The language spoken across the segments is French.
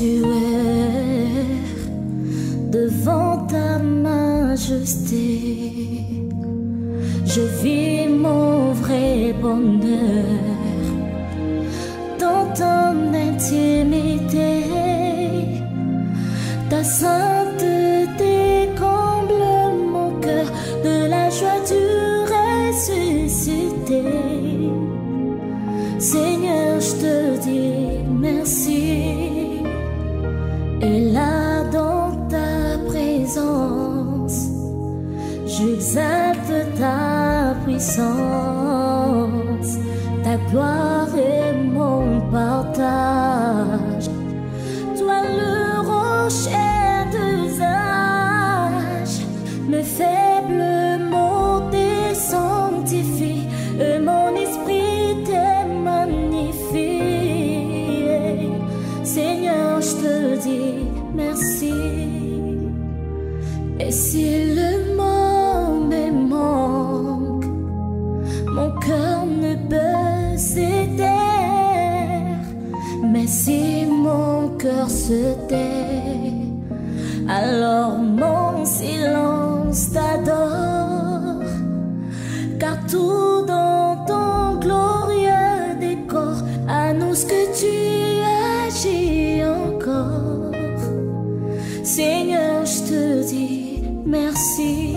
tu es devant ta majesté. Je vis mon vrai bonheur dans ton intimité. Ta sainteté comble mon cœur de la joie du ressuscité. Seigneur, je te dis merci. Et là dans ta présence, j'exalte ta puissance. Ta gloire est mon partage. Toi le rocher d'usage, mes faibles mots te sanctifient, et mon esprit te magnifie. Seigneur, je te dis merci. Et si le monde me manque, mon cœur ne peut se taire. Mais si mon cœur se tait, alors mon silence t'adore. Car tout dans ton glorieux décor annonce que tu agis encore. Seigneur, je te dis merci.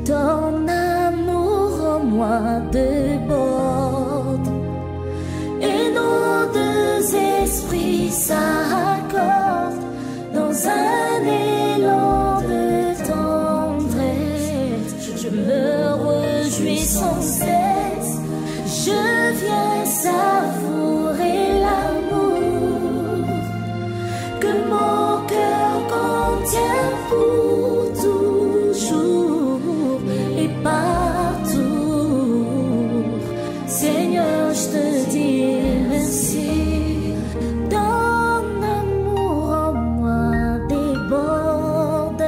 Ton amour en moi déborde, et nos deux esprits s'accordent dans un élan de tendresse. Je me réjouis sans cesse, je viens savourer l'amour que mon cœur contient pour toujours et partout. Seigneur, je te dis merci. Ton amour en moi déborde,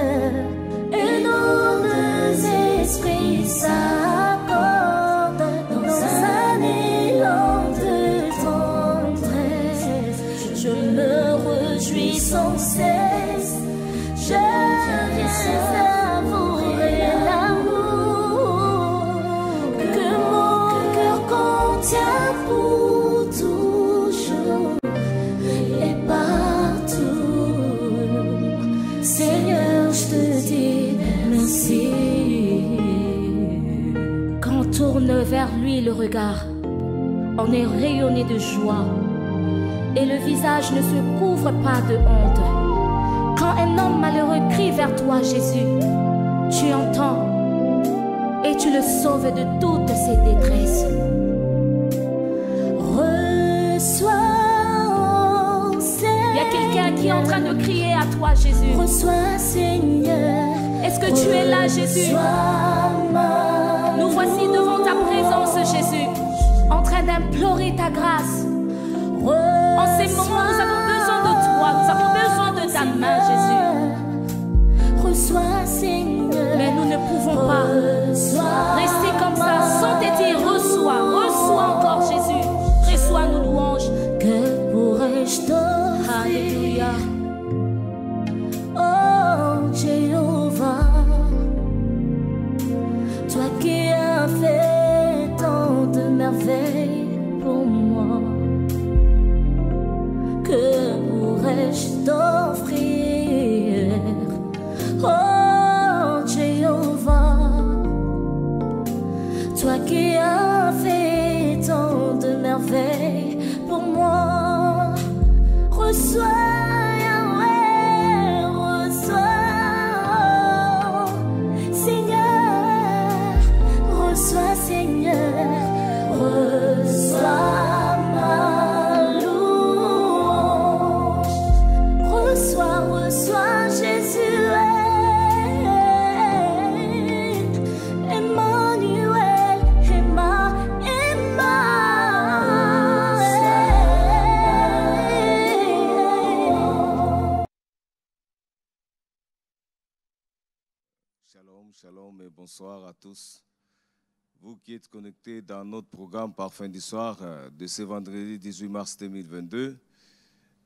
et nos deux esprits s'accordent dans un élan de tendresse. Je me réjouis sans cesse, je viens savourer l'amour que mon cœur contient pour toujours et partout. Seigneur, je te dis merci. Quand on tourne vers lui le regard, on est rayonné de joie, et le visage ne se couvre pas de honte. Quand un homme malheureux crie vers toi, Jésus, tu entends et tu le sauves de toutes ses détresses. Reçois, Seigneur. Il y a quelqu'un qui est en train de crier à toi, Jésus. Reçois, Seigneur. Est-ce que tu es là, Jésus? Nous voici devant ta présence, Jésus, en train d'implorer ta grâce. En ces moments, nous avons besoin de toi, nous avons besoin de ta main, Jésus. Reçois, Seigneur. Mais nous ne pouvons pas rester comme ça sans te dire reçois, reçois encore, Jésus. Reçois nos louanges. Que pourrais-je t'offrir? Alléluia. Oh Jéhovah, toi qui as fait tant de merveilles pour moi, que pourrais-je t'offrir? Oh Jéhovah, toi qui as fait tant de merveilles pour moi, reçois. Shalom, shalom et bonsoir à tous. Vous qui êtes connectés dans notre programme Parfum du soir de ce vendredi 18 mars 2022,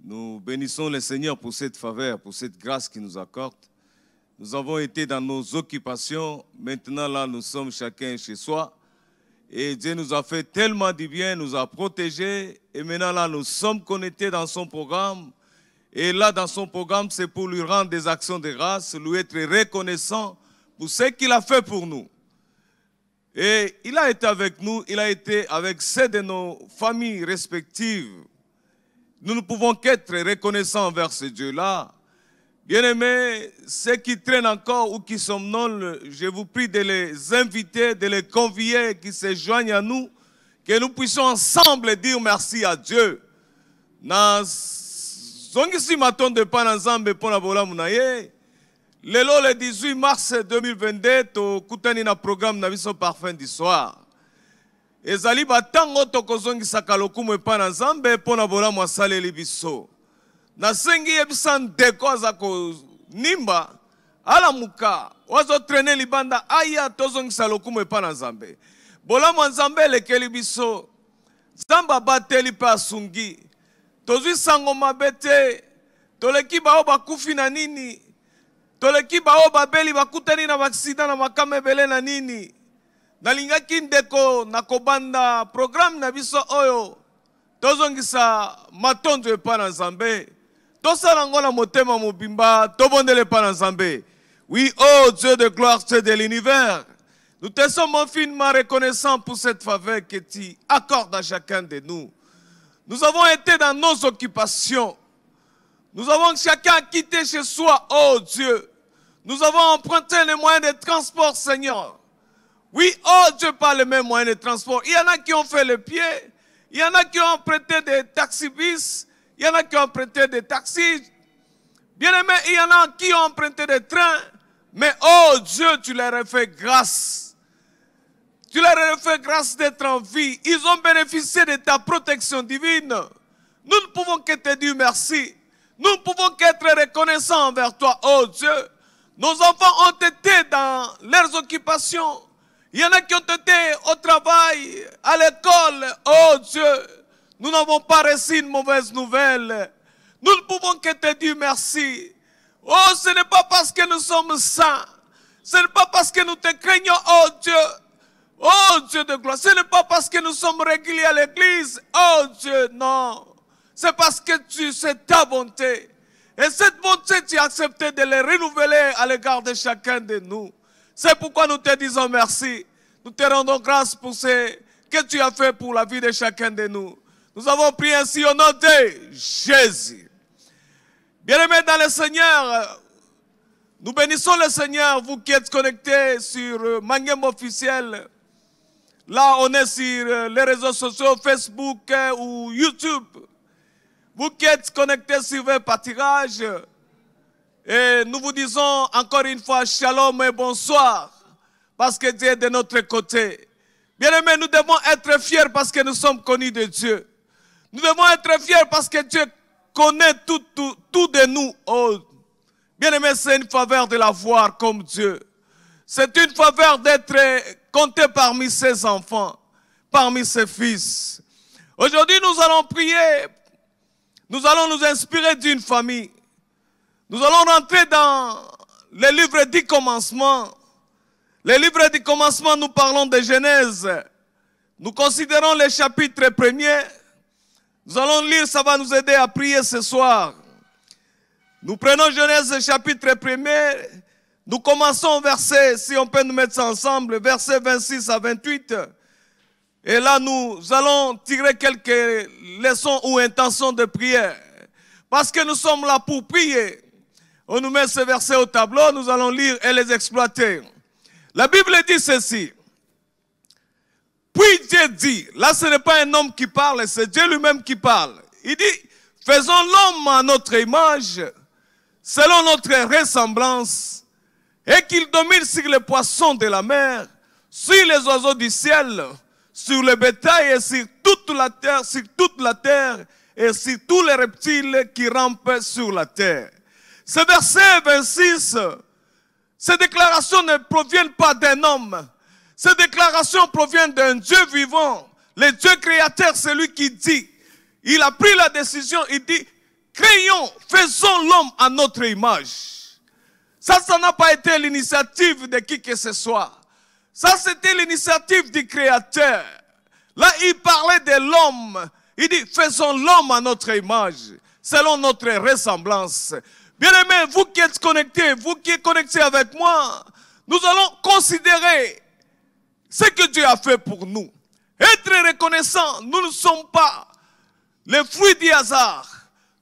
Nous bénissons le Seigneur pour cette faveur, pour cette grâce qu'il nous accorde. Nous avons été dans nos occupations. Maintenant, là, nous sommes chacun chez soi. Et Dieu nous a fait tellement du bien, nous a protégés. Et maintenant, là, nous sommes connectés dans son programme. Et là, dans son programme, c'est pour lui rendre des actions de grâce, lui être reconnaissant pour ce qu'il a fait pour nous. Et il a été avec nous, il a été avec ceux de nos familles respectives. Nous ne pouvons qu'être reconnaissants envers ce Dieu-là. Bien-aimés, ceux qui traînent encore ou qui somnolent, je vous prie de les inviter, de les convier, qu'ils se joignent à nous, que nous puissions ensemble dire merci à Dieu. Le 18 mars 2022, tokutani na programme na biso Parfum du soir. Ezali batango tokozongisaka lokumu epa na Nzambe pona bolamu asaleli biso. Nasengi yebisa ndeko aza konimba alamuka wazo traîner libanda aya tozongisa lokumu epa na Nzambe. Bolamu Nzambe elekeli biso. Nzambe abateli pe asungi. Tozwi sango mabe te. Toleki bao bakufi na nini. Toleki bao babeli bakutani na baksida na makame ebele na nini. Nalingaki ndeko nakobanda programme na biso oyo tozongisa matondo epa na Nzambe. Tosala ngo na motema mobimba tobondele epa na Nzambe. Oui, oh Dieu de gloire, Dieu de l'univers, nous te sommes infiniment reconnaissants pour cette faveur que tu accordes à chacun de nous. Nous avons été dans nos occupations. Nous avons chacun quitté chez soi, oh Dieu. Nous avons emprunté les moyens de transport, Seigneur. Oui, oh Dieu, pas les mêmes moyens de transport. Il y en a qui ont fait le pied. Il y en a qui ont emprunté des taxi-bis. Il y en a qui ont emprunté des taxis. Bien aimé, il y en a qui ont emprunté des trains. Mais oh Dieu, tu leur as fait grâce. Tu leur as fait grâce d'être en vie. Ils ont bénéficié de ta protection divine. Nous ne pouvons que te dire merci. Nous ne pouvons qu'être reconnaissants envers toi, oh Dieu. Nos enfants ont été dans leurs occupations. Il y en a qui ont été au travail, à l'école. Oh Dieu, nous n'avons pas reçu une mauvaise nouvelle. Nous ne pouvons que te dire merci. Oh, ce n'est pas parce que nous sommes saints. Ce n'est pas parce que nous te craignons, oh Dieu. Oh Dieu de gloire. Ce n'est pas parce que nous sommes réguliers à l'église. Oh Dieu, non. C'est parce que c'est ta bonté. Et cette bonté, tu as accepté de les renouveler à l'égard de chacun de nous. C'est pourquoi nous te disons merci. Nous te rendons grâce pour ce que tu as fait pour la vie de chacun de nous. Nous avons prié ainsi au nom de Jésus. Bien-aimés dans le Seigneur, nous bénissons le Seigneur, vous qui êtes connectés sur Mangem officiel. Là, on est sur les réseaux sociaux, Facebook ou YouTube. Vous qui êtes connectés sur vos pâtirages, et nous vous disons encore une fois shalom et bonsoir, parce que Dieu est de notre côté. Bien-aimés, nous devons être fiers parce que nous sommes connus de Dieu. Nous devons être fiers parce que Dieu connaît tout de nous. Oh, bien-aimés, c'est une faveur de la voir comme Dieu. C'est une faveur d'être compté parmi ses enfants, parmi ses fils. Aujourd'hui, nous allons prier. Nous allons nous inspirer d'une famille. Nous allons rentrer dans le livre du commencement. Le livre du commencement, nous parlons de Genèse. Nous considérons le chapitre 1er. Nous allons lire, ça va nous aider à prier ce soir. Nous prenons Genèse chapitre 1er. Nous commençons au verset, si on peut nous mettre ça ensemble, verset 26 à 28. Et là, nous allons tirer quelques leçons ou intentions de prière. Parce que nous sommes là pour prier. On nous met ces versets au tableau, nous allons lire et les exploiter. La Bible dit ceci. Puis Dieu dit, là ce n'est pas un homme qui parle, c'est Dieu lui-même qui parle. Il dit, faisons l'homme à notre image, selon notre ressemblance, et qu'il domine sur les poissons de la mer, sur les oiseaux du ciel, sur le bétail et sur toute la terre et sur tous les reptiles qui rampent sur la terre. Ce verset 26, ces déclarations ne proviennent pas d'un homme. Ces déclarations proviennent d'un Dieu vivant. Le Dieu créateur, c'est lui qui dit. Il a pris la décision, il dit, créons, faisons l'homme à notre image. Ça n'a pas été l'initiative de qui que ce soit. Ça, c'était l'initiative du Créateur. Là, il parlait de l'homme. Il dit, faisons l'homme à notre image, selon notre ressemblance. Bien-aimés, vous qui êtes connectés, vous qui êtes connectés avec moi, nous allons considérer ce que Dieu a fait pour nous. Être reconnaissant, nous ne sommes pas les fruits du hasard.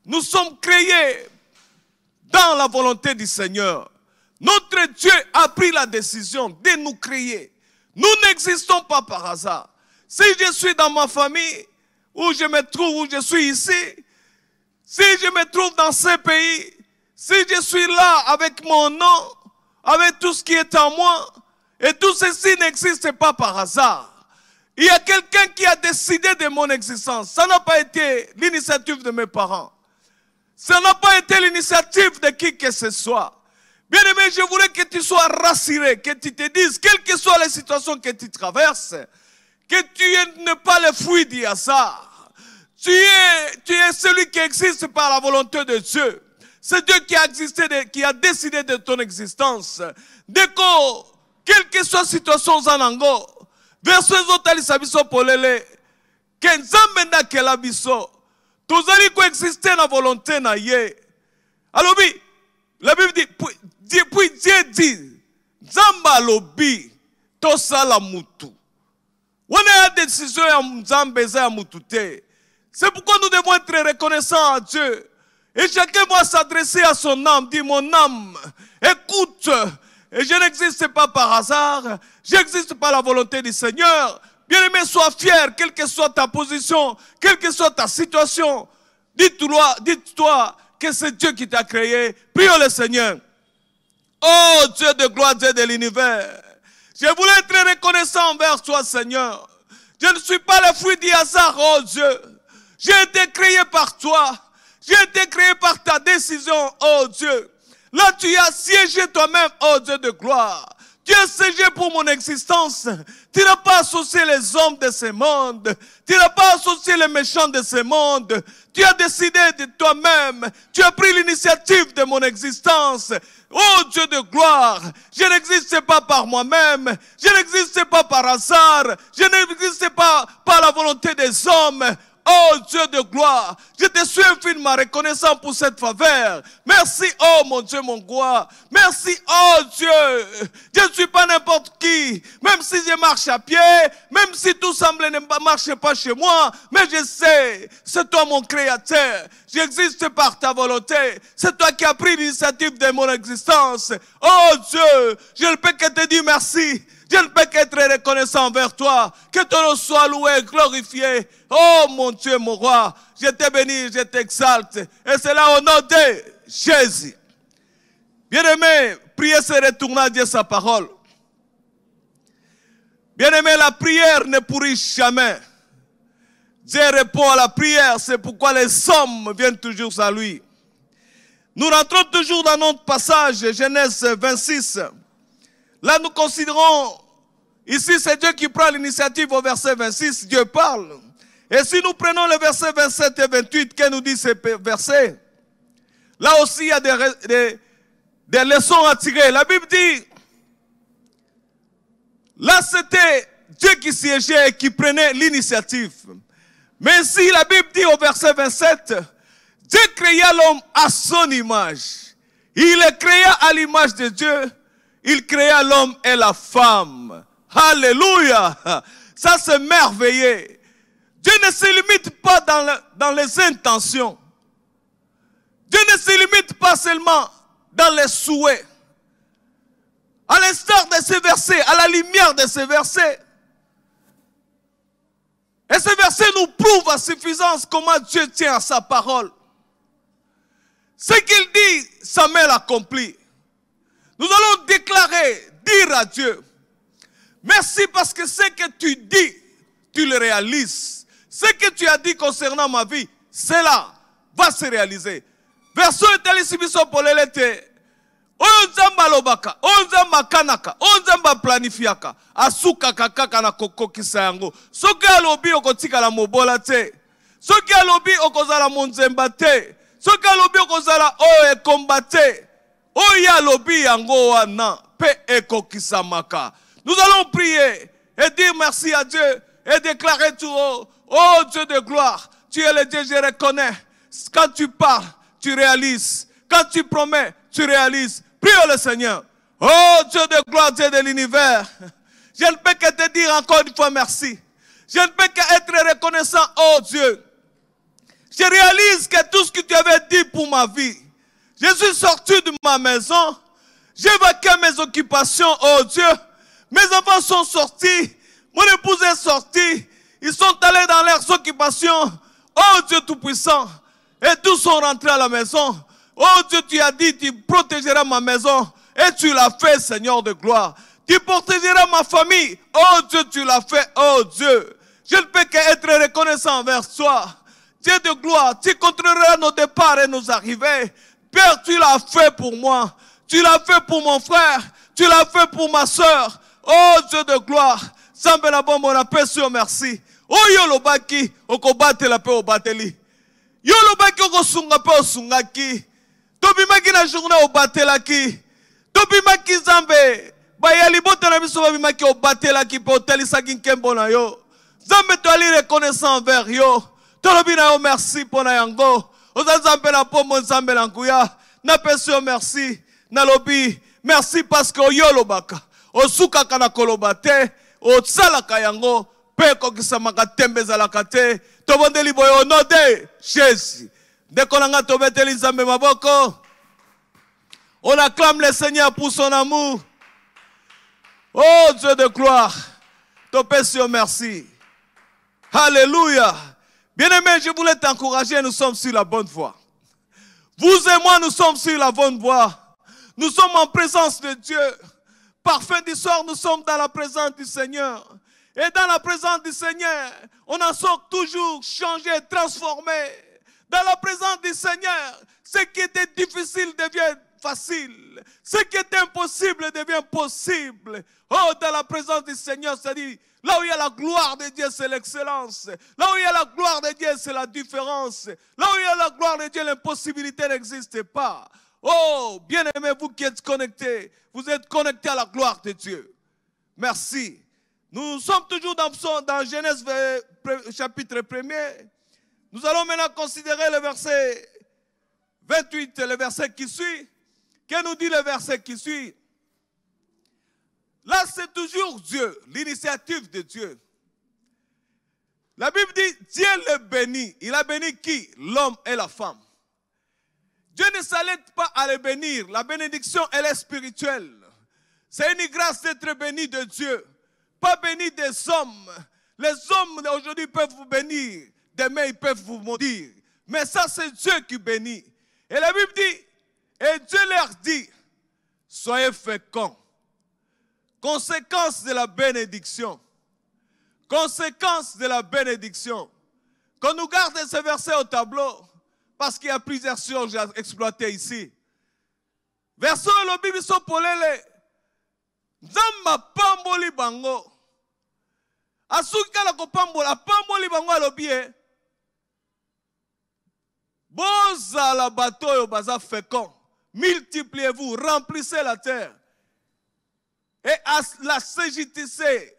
Nous sommes créés dans la volonté du Seigneur. Notre Dieu a pris la décision de nous créer. Nous n'existons pas par hasard. Si je suis dans ma famille, où je me trouve, où je suis ici, si je me trouve dans ce pays, si je suis là avec mon nom, avec tout ce qui est en moi, et tout ceci n'existe pas par hasard. Il y a quelqu'un qui a décidé de mon existence. Ça n'a pas été l'initiative de mes parents. Ça n'a pas été l'initiative de qui que ce soit. Bien aimé, je voulais que tu sois rassuré, que tu te dises, quelles que soient les situations que tu traverses, que tu n'es pas le fruit du hasard. Tu es celui qui existe par la volonté de Dieu. C'est Dieu qui a existé, qui a décidé de ton existence. Deko, quelle que soit la situation zanango, verset zotali sabiso polele, que nzambe ndakela biso, tozali ko exister na volonté na ye. Alors oui, la Bible dit, puis Dieu dit, Nzamba lobi, tosala mutu. On a une décision à Nzamba za mutu te. C'est pourquoi nous devons être reconnaissants à Dieu. Et chacun doit s'adresser à son âme, dit mon âme, écoute, et je n'existe pas par hasard, j'existe par la volonté du Seigneur. Bien-aimé, sois fier, quelle que soit ta position, quelle que soit ta situation. Dites-toi que c'est Dieu qui t'a créé. Prions le Seigneur. Oh Dieu de gloire, Dieu de l'univers. Je voulais être reconnaissant envers toi, Seigneur. Je ne suis pas le fruit du hasard, oh Dieu. J'ai été créé par toi. J'ai été créé par ta décision, oh Dieu. Là, tu as siégé toi-même, oh Dieu de gloire. Tu as siégé pour mon existence. Tu n'as pas associé les hommes de ce monde. Tu n'as pas associé les méchants de ce monde. Tu as décidé de toi-même. Tu as pris l'initiative de mon existence. Oh Dieu de gloire, je n'existe pas par moi-même. Je n'existe pas par hasard. Je n'existe pas par la volonté des hommes. Oh Dieu de gloire, je te suis infiniment reconnaissant pour cette faveur. Merci, oh mon Dieu, mon roi. Merci, oh Dieu. Je ne suis pas n'importe qui. Même si je marche à pied, même si tout semble ne marche pas chez moi, mais je sais, c'est toi mon créateur. J'existe par ta volonté. C'est toi qui as pris l'initiative de mon existence. Oh Dieu, je ne peux que te dire merci. Je ne peux qu'être reconnaissant envers toi. Que ton nom soit loué, glorifié. Oh mon Dieu, mon roi, je te bénis, je t'exalte. Et c'est là au nom de Jésus. Bien-aimé, priez se retourner à Dieu sa parole. Bien-aimé, la prière ne pourrit jamais. Dieu répond à la prière, c'est pourquoi les hommes viennent toujours à lui. Nous rentrons toujours dans notre passage, Genèse 26. Là, nous considérons, ici c'est Dieu qui prend l'initiative au verset 26, Dieu parle. Et si nous prenons le verset 27 et 28, qu'est-ce nous dit ces versets? Là aussi, il y a des leçons à tirer. La Bible dit, là c'était Dieu qui siégeait et qui prenait l'initiative. Mais ici, la Bible dit au verset 27, Dieu créa l'homme à son image. Il le créa à l'image de Dieu. Il créa l'homme et la femme. Alléluia. Ça c'est merveilleux. Dieu ne se limite pas dans les intentions. Dieu ne se limite pas seulement dans les souhaits. À l'instar de ces versets, à la lumière de ces versets. Et ces versets nous prouvent à suffisance comment Dieu tient à sa parole. Ce qu'il dit, Samuel accomplit. Nous allons déclarer, dire à Dieu, merci parce que ce que tu dis, tu le réalises. Ce que tu as dit concernant ma vie, cela va se réaliser. Verso etali sibiso polelete. Onzamba lobaka, onzamba kanaka, onzamba planifiaka. Asuka kakaka na kokokisa yango. Soki alobi okotika la mobola te. Soki alobi okozala monzemba te. Ce que l'obi kozala o e combatté. O ya lobi yango wana pe ekokisamaka. Nous allons prier et dire merci à Dieu et déclarer tout haut. Oh Dieu de gloire, tu es le Dieu, je reconnais. Quand tu parles, tu réalises. Quand tu promets, tu réalises. Prie le Seigneur. Oh Dieu de gloire, Dieu de l'univers. Je ne peux que te dire encore une fois merci. Je ne peux qu'être reconnaissant, oh Dieu. Je réalise que tout ce que tu avais dit pour ma vie, je suis sorti de ma maison. J'ai vaincu mes occupations, oh Dieu. Mes enfants sont sortis. Mon épouse est sortie. Ils sont allés dans leurs occupations. Oh Dieu Tout-Puissant. Et tous sont rentrés à la maison. Oh Dieu, tu as dit, tu protégeras ma maison. Et tu l'as fait, Seigneur de gloire. Tu protégeras ma famille. Oh Dieu, tu l'as fait. Oh Dieu. Je ne peux qu'être reconnaissant envers toi. Dieu de gloire, tu contrôleras nos départs et nos arrivées. Père, tu l'as fait pour moi. Tu l'as fait pour mon frère. Tu l'as fait pour ma soeur. Oh Dieu de gloire. Sambela bombo na peso merci. Oh yo lobaki, okobate la pe obateli. Yo lobaki okosunga pe osungaki. Tobimaki na journée obatelaki. Tobimaki Zambe. Bayali bota na biso babimaki obatelaki pe otelisaki nkembo na yo. Zambe to ali reconnaissant envers yo. Tolobi na yo merci pona yango. Oza Zambe na pombo Zambe na nguya. Na peso merci. Na lobi merci parce que yo lobaka. Osuka kana kolobate. Otsalaka yango pe kokisamaka tembe zalaka te. Tobondeli boyo no de Jésus. Deko nanga tobeteli Nzambe maboko. On acclame le Seigneur pour son amour. Oh Dieu de gloire. Topesio merci. Alléluia. Bien-aimé, je voulais t'encourager, nous sommes sur la bonne voie. Vous et moi, nous sommes sur la bonne voie. Nous sommes en présence de Dieu. Par fin du soir, nous sommes dans la présence du Seigneur. Et dans la présence du Seigneur, on en sort toujours changé, transformé. Dans la présence du Seigneur, ce qui était difficile devient facile. Ce qui était impossible devient possible. Oh, dans la présence du Seigneur, c'est-à-dire, là où il y a la gloire de Dieu, c'est l'excellence. Là où il y a la gloire de Dieu, c'est la différence. Là où il y a la gloire de Dieu, l'impossibilité n'existe pas. Oh, bien-aimés, vous qui êtes connectés, vous êtes connectés à la gloire de Dieu. Merci. Nous sommes toujours dans Genèse chapitre 1er. Nous allons maintenant considérer le verset 28, le verset qui suit. Qu'est-ce nous dit le verset qui suit? Là, c'est toujours Dieu, l'initiative de Dieu. La Bible dit, Dieu le bénit. Il a béni qui? L'homme et la femme. Dieu ne s'arrête pas à les bénir. La bénédiction, elle est spirituelle. C'est une grâce d'être béni de Dieu. Pas béni des hommes. Les hommes aujourd'hui peuvent vous bénir. Demain, ils peuvent vous maudire. Mais ça, c'est Dieu qui bénit. Et la Bible dit, et Dieu leur dit, soyez féconds. Conséquence de la bénédiction. Conséquence de la bénédiction. Qu'on nous garde ce verset au tableau, parce qu'il y a plusieurs choses à exploiter ici. Verset le Bible sont polele. Nzamba pamboli bango. Asuka la ko pambola pamboli bango alobie. Boza la bateau baza fécond. Multipliez-vous, remplissez la terre. Et la ségitissez.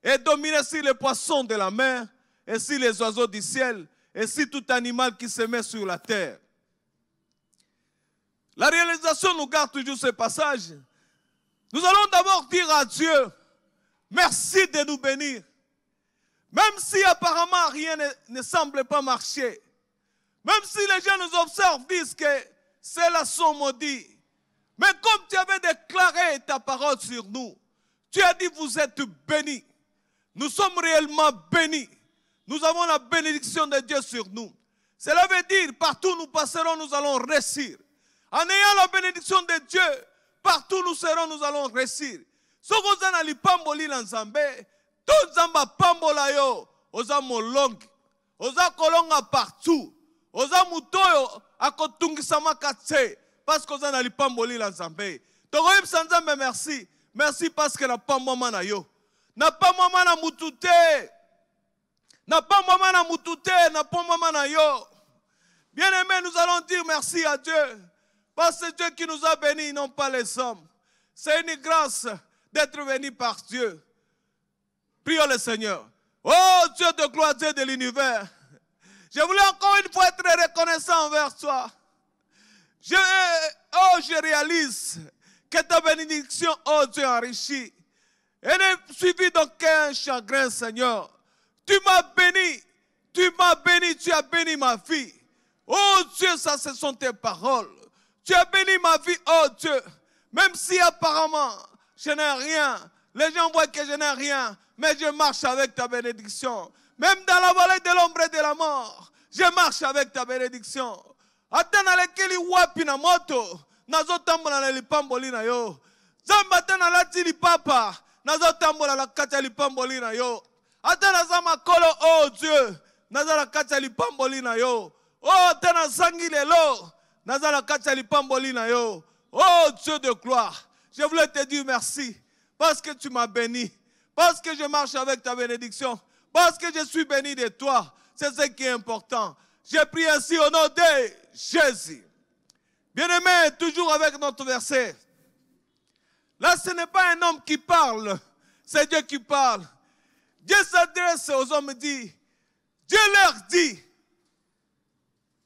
Et dominez sur les poissons de la mer. Et sur les oiseaux du ciel. Et sur tout animal qui se met sur la terre. La réalisation nous garde toujours ce passage. Nous allons d'abord dire à Dieu, merci de nous bénir. Même si apparemment rien ne semble pas marcher. Même si les gens nous observent, disent que c'est la son maudit. Mais comme tu avais déclaré ta parole sur nous, tu as dit vous êtes bénis. Nous sommes réellement bénis. Nous avons la bénédiction de Dieu sur nous. Cela veut dire, partout où nous passerons, nous allons réussir. En ayant la bénédiction de Dieu, partout où nous serons, nous allons réussir. Ce que vous avez pamboli l'ensemble, tout zamba pambola yo, oza molong, oza kolonga partout, oza mutoyo akotungisama katse, parce que vous avez pamboli l'ensemble. Togoyim sanzambe merci, merci parce que na pamboma na yo, na pamboma na mutute. Na pas maman na mutute, na pas maman na yo. Bien-aimés, nous allons dire merci à Dieu. Parce que c'est Dieu qui nous a bénis, non pas les hommes. C'est une grâce d'être venu par Dieu. Prions le Seigneur. Oh Dieu de gloire, Dieu de l'univers. Je voulais encore une fois être reconnaissant envers toi. Je réalise que ta bénédiction, oh Dieu, enrichit. Et ne suivi d'aucun chagrin, Seigneur. Tu m'as béni, tu as béni ma vie. Oh Dieu, ça ce sont tes paroles. Tu as béni ma vie, oh Dieu. Même si apparemment je n'ai rien, les gens voient que je n'ai rien, mais je marche avec ta bénédiction. Même dans la vallée de l'ombre et de la mort, je marche avec ta bénédiction. Atana lekeli wapi na moto, nazo tambola na lipamboli na yo. Zamba atana lati lipapa, nazo tambola la kati ya lipamboli na yo. Atana zama kolo, oh Dieu, nazo la kati ya lipamboli na yo. Oh, atana zangi lelo, nazo la kati ya lipamboli na yo. Oh Dieu de gloire, je voulais te dire merci, parce que tu m'as béni, parce que je marche avec ta bénédiction, parce que je suis béni de toi. C'est ce qui est important. J'ai prié ainsi au nom de Jésus. Bien-aimé, toujours avec notre verset. Là, ce n'est pas un homme qui parle, c'est Dieu qui parle. Dieu s'adresse aux hommes et dit, Dieu leur dit,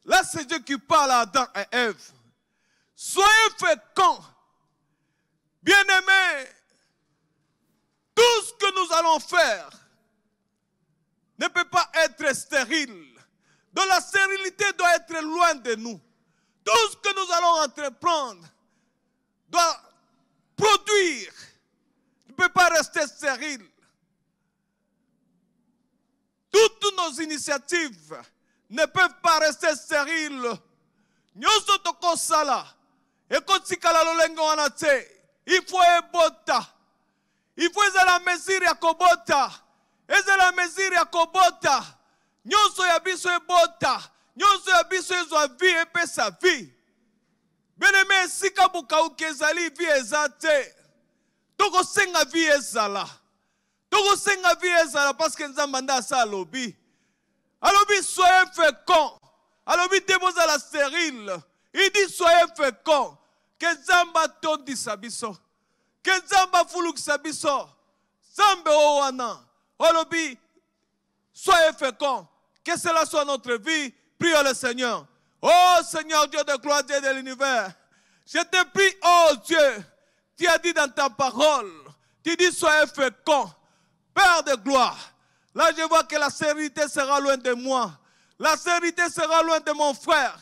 là c'est Dieu qui parle à Adam et Ève. Soyez féconds, bien-aimés, tout ce que nous allons faire ne peut pas être stérile. Donc la stérilité doit être loin de nous. Tout ce que nous allons entreprendre doit produire, ne peut pas rester stérile. Toutes nos initiatives ne peuvent pas rester stériles. Nyoso toko sala, ekotikala lolengo wana te. Il faut ebota. Il faut ezala mesure ya kobota. Ezala mesure ya kobota. Nyonso ya biso ebota. Nyonso ya biso ezwa vie epesa vie. Bien-aimé, sika bukauki ezali vie eza te. Toko senga vie ezala. Toko senga vie ezala parce que nzamba nda asa alobi. Alobi soyez féconds. Alobi deboza la stérile. Il dit soyez féconds. Que nzamba tondisa biso. Que nzamba fulukisa biso. Zambe owana. Alobi soyez féconds. Que cela soit notre vie. Prions le Seigneur. Oh Seigneur Dieu de gloire, Dieu de l'univers. Je te prie, oh Dieu. Tu as dit dans ta parole. Tu dis soyez féconds. Père de gloire. Là je vois que la stérilité sera loin de moi. La stérilité sera loin de mon frère.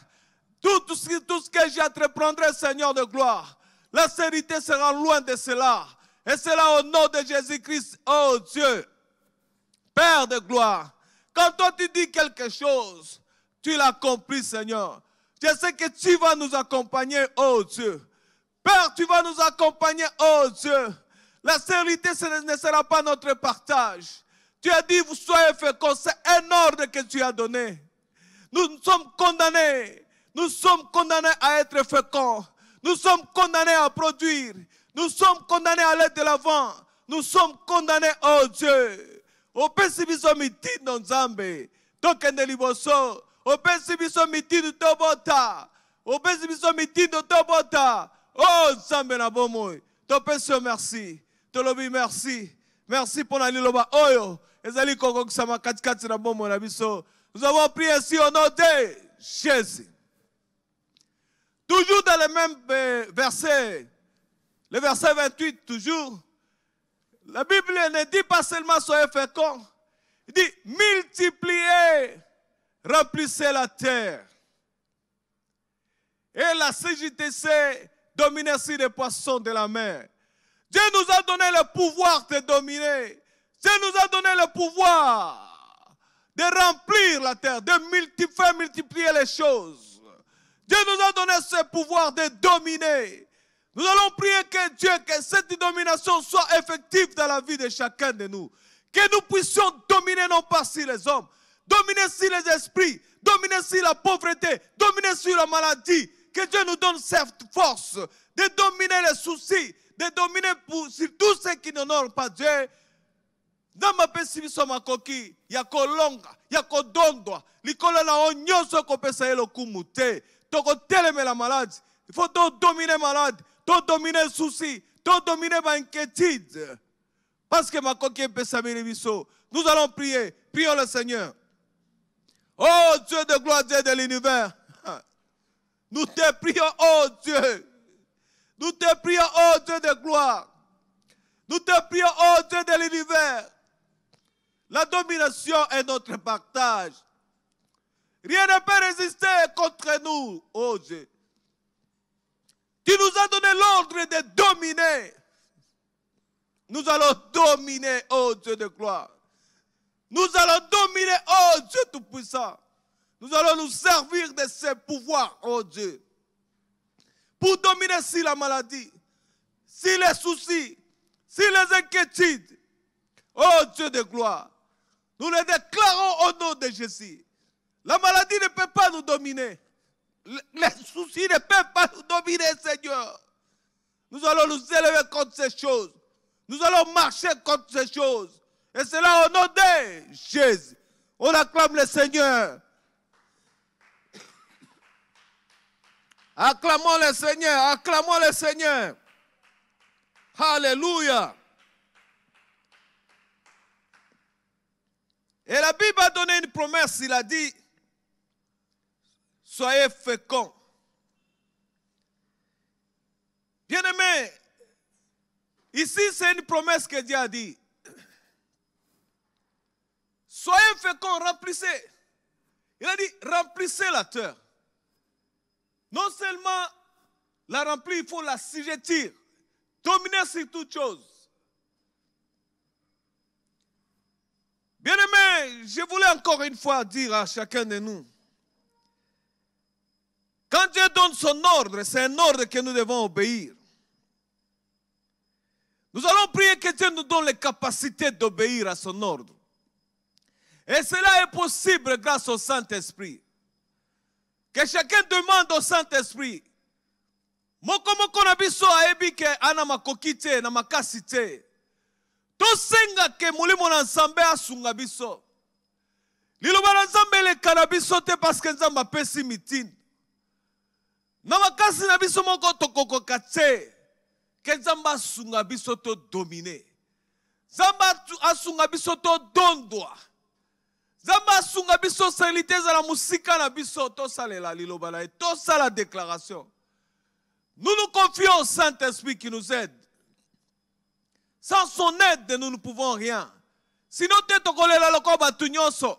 Tout ce que j'entreprendrai, Seigneur de gloire. La stérilité sera loin de cela. Et cela au nom de Jésus-Christ, oh Dieu. Père de gloire. Quand toi tu dis quelque chose, tu l'accomplis, Seigneur. Je sais que tu vas nous accompagner, oh Dieu. Père, tu vas nous accompagner, oh Dieu. La stérilité, ce ne sera pas notre partage. Tu as dit, vous soyez féconds. C'est un ordre que tu as donné. Nous sommes condamnés. Nous sommes condamnés à être féconds. Nous sommes condamnés à produire. Nous sommes condamnés à aller de l'avant. Nous sommes condamnés, oh Dieu. Opesi biso mitindo nzambe. Tokende liboso. Opesi biso mitindo tobota. Opesi biso mitindo tobota. Oh nzambe na bomoi. Topesi merci. Tolobi merci. Merci pour la liloba oyo. Ezali koko kusama katikati na bomoi na biso. Nous avons prié ainsi au nom de Jésus. Toujours dans le même verset. Le verset 28 toujours. La Bible ne dit pas seulement soyez féconds. Il dit multipliez, remplissez la terre. Et la CJTC dominait sur les poissons de la mer. Dieu nous a donné le pouvoir de dominer. Dieu nous a donné le pouvoir de remplir la terre, de faire multiplier les choses. Dieu nous a donné ce pouvoir de dominer. Nous allons prier que Dieu, que cette domination soit effective dans la vie de chacun de nous. Que nous puissions dominer non pas sur les hommes, dominer sur les esprits, dominer sur la pauvreté, dominer sur la maladie. Que Dieu nous donne cette force de dominer les soucis, de dominer sur tous ceux qui n'honorent pas Dieu. Nzambe apesi biso makoki ya kolonga, ya kodondwa, likolo na nyonso kopesa ye lokumu te. Tokotelemela malade. Il faut dominer malade, dominer souci, dominer inquiétude. Parce que makoki epesa biso. Nous allons prier. Prions le Seigneur. Oh Dieu de gloire, Dieu de l'univers. Nous te prions, oh Dieu. Nous te prions, oh Dieu de gloire. Nous te prions, oh Dieu de l'univers. La domination est notre partage. Rien ne peut résister contre nous, oh Dieu. Tu nous as donné l'ordre de dominer. Nous allons dominer, oh Dieu de gloire. Nous allons dominer, oh Dieu Tout-Puissant. Nous allons nous servir de ces pouvoirs, oh Dieu. Pour dominer si la maladie, si les soucis, si les inquiétudes. Oh Dieu de gloire. Nous les déclarons au nom de Jésus. La maladie ne peut pas nous dominer. Les soucis ne peuvent pas nous dominer, Seigneur. Nous allons nous élever contre ces choses. Nous allons marcher contre ces choses. Et c'est là au nom de Jésus. On acclame le Seigneur. Acclamons le Seigneur. Acclamons le Seigneur. Alléluia. Et la Bible a donné une promesse. Il a dit, soyez féconds. Bien-aimés, ici c'est une promesse que Dieu a dit. Soyez féconds, remplissez. Il a dit, remplissez la terre. Non seulement la remplir, il faut la assujettir. Dominer sur toute chose. Bien-aimés, je voulais encore une fois dire à chacun de nous, quand Dieu donne son ordre, c'est un ordre que nous devons obéir. Nous allons prier que Dieu nous donne les capacités d'obéir à son ordre. Et cela est possible grâce au Saint-Esprit. Que chacun demande au Saint-Esprit. Moko na biso ayebi ke ana makoki te na makasi te. Tosenga ke mulimo na Nzambe asunga biso. Liloba na Nzambe eleka na biso te parce que Nzambe apesi mitindo. Na makasi na biso moko tokokoka te. Ke Nzambe asunga biso to domine. Nzambe asunga biso to dondwa. Nzambe asunga biso salite za la musika na biso to salela liloba na to sala déclaration. Nous nous confions au Saint-Esprit qui nous aide. Sans son aide, nous ne pouvons rien. Sinon, tu es tokolela loko batu nyonso.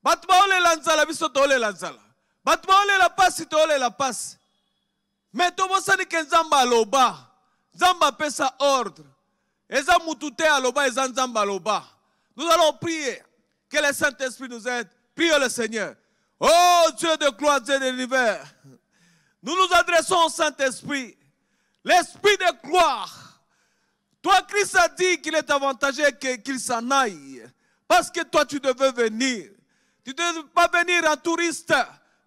Batu ba ole lanzala biso to ole lanzala. Batu ba ole la pasi to ole la pasi. Mais to bosani ke Nzamba aloba. Nzamba pesa ordre. Eza mutute aloba eza Nzamba aloba. Nous allons prier. Que le Saint-Esprit nous aide. Prions le Seigneur. Oh Dieu de gloire, Dieu de l'univers. Nous nous adressons au Saint-Esprit. L'Esprit de gloire. Toi, Christ a dit qu'il est avantageux qu'il s'en aille. Parce que toi, tu devais venir. Tu ne devais pas venir en touriste.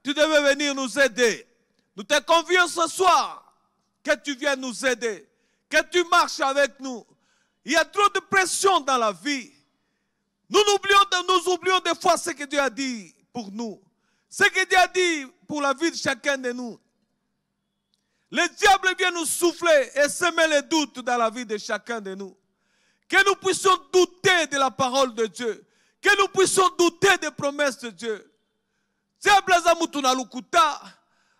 Tu devais venir nous aider. Nous te convions ce soir que tu viennes nous aider. Que tu marches avec nous. Il y a trop de pression dans la vie. Nous oublions des fois ce que Dieu a dit pour nous. Ce que Dieu a dit pour la vie de chacun de nous. Le diable vient nous souffler et semer les doutes dans la vie de chacun de nous. Que nous puissions douter de la parole de Dieu. Que nous puissions douter des promesses de Dieu. Diable azamutu na lukuta.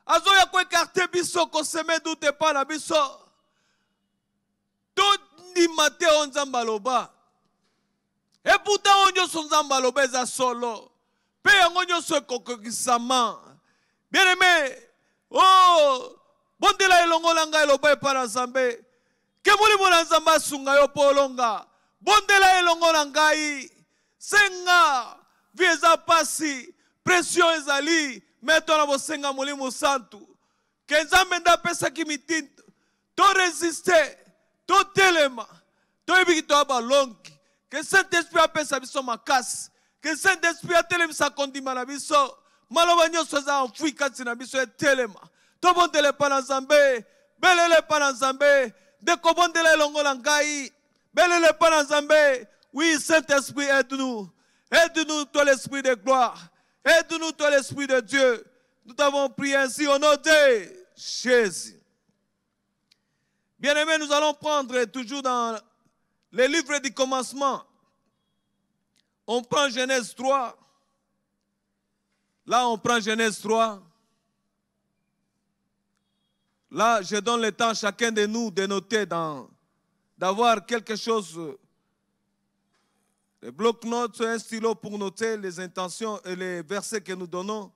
Azo ya ko écarter biso ko semer doute pa na biso. To ni mate on Nzamba loba. Et pourtant on nyonso Nzamba loba eza solo. Pe yango nyonso kokokisama. Bien aimé. Oh bondela elongola ngai loba epa Nzambe. Ke mulimo na Nzambe asunga yo polonga. Bondela elongola ngai. Senga vieza pasi. Pression ezali. Meto na bosenga mulimo santu. Ke Nzambe nda pesa kimitindo. To résister. To telema. To ebiki to abalongi. Que Saint-Esprit apesa biso makasi. Que Saint-Esprit atelemisa kondima na biso. Maloba nyonso za enfui kati na biso etelema. To bondele pa na Nzambe, belele pa na Nzambe, deko bondele elongola ngai, belele pa na Nzambe, Oui, Saint-Esprit, aide-nous. Aide-nous, toi l'Esprit de gloire. Aide-nous, toi l'Esprit de Dieu. Nous t'avons prié ainsi au nom de Jésus. Bien-aimés, nous allons prendre toujours dans les livres du commencement. On prend Genèse 3. Là, on prend Genèse 3. Là, je donne le temps à chacun de nous de noter, d'avoir quelque chose, les bloc-notes, un stylo pour noter les intentions et les versets que nous donnons.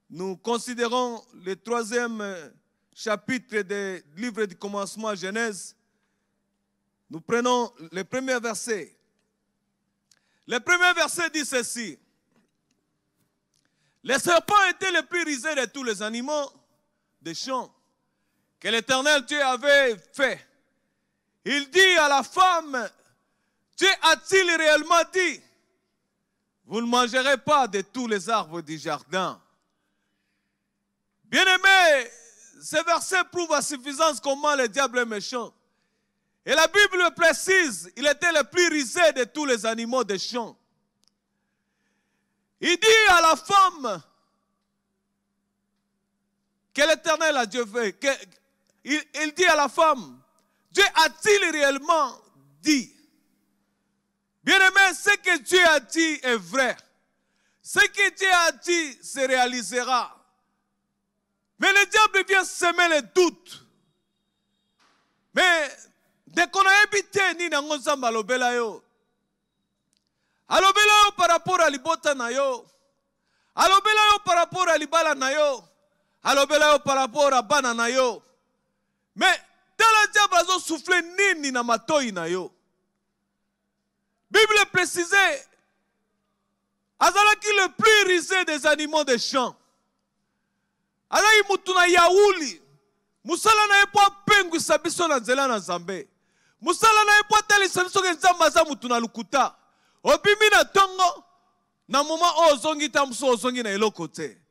Nous considérons le 3e chapitre du livre du commencement à Genèse. Nous prenons le premier verset. Le premier verset dit ceci. Le serpent était le plus rusé de tous les animaux des champs que l'Éternel Dieu avait fait. Il dit à la femme, Dieu a-t-il réellement dit, vous ne mangerez pas de tous les arbres du jardin? Bien-aimé, ce verset prouve à suffisance comment le diable est méchant. Et la Bible précise, il était le plus rusé de tous les animaux des champs. Il dit à la femme que l'Éternel a Dieu fait. Il dit à la femme, Dieu a-t-il réellement dit? Bien-aimé, ce que Dieu a dit est vrai. Ce que Dieu a dit se réalisera. Mais le diable vient semer les doutes. Mais dès qu'on a habité, ni nango nzamba alobela yo. Alobela yo par rapport à libota na yo. Alobela yo par rapport à libala na yo. Alobela yo par rapport à bana na yo. Mais dans le diable a soufflé nini na matoi na yo. Bible précisait, azalaki le plus rusé des animaux des champs. Azalaki mutu na yaouli. Musala na epo apengwisa biso na nzela na Nzambe. Musala na epo atalisa biso ke Nzambe aza mutu na lukuta. Obimi na tongo, na moma o ozongi tamuso ozongi na eloko te.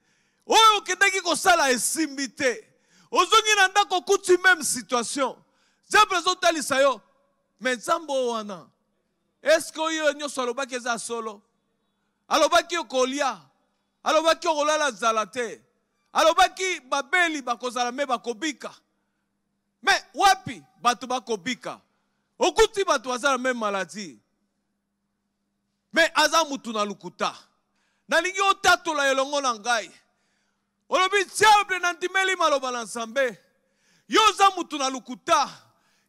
Oyo okendaki kosala esimbi te. Ozongi na ndako kuti même situation. Nzambe azotalisa yo, mais Nzambe wana. Est-ce que oyo nyonso alobaki eza solo? Alobaki okolia. Alobaki okolala nzala te. Alobaki babeli bakozala me bakobika. Mais wapi bato bakobika? Okuti bato bazala même maladie. Mais aza mutu na lukuta. Nalingi otatola elongo na ngai. Olobi diable na ndimeli maloba na Nzambe. Yo za mutu na lukuta.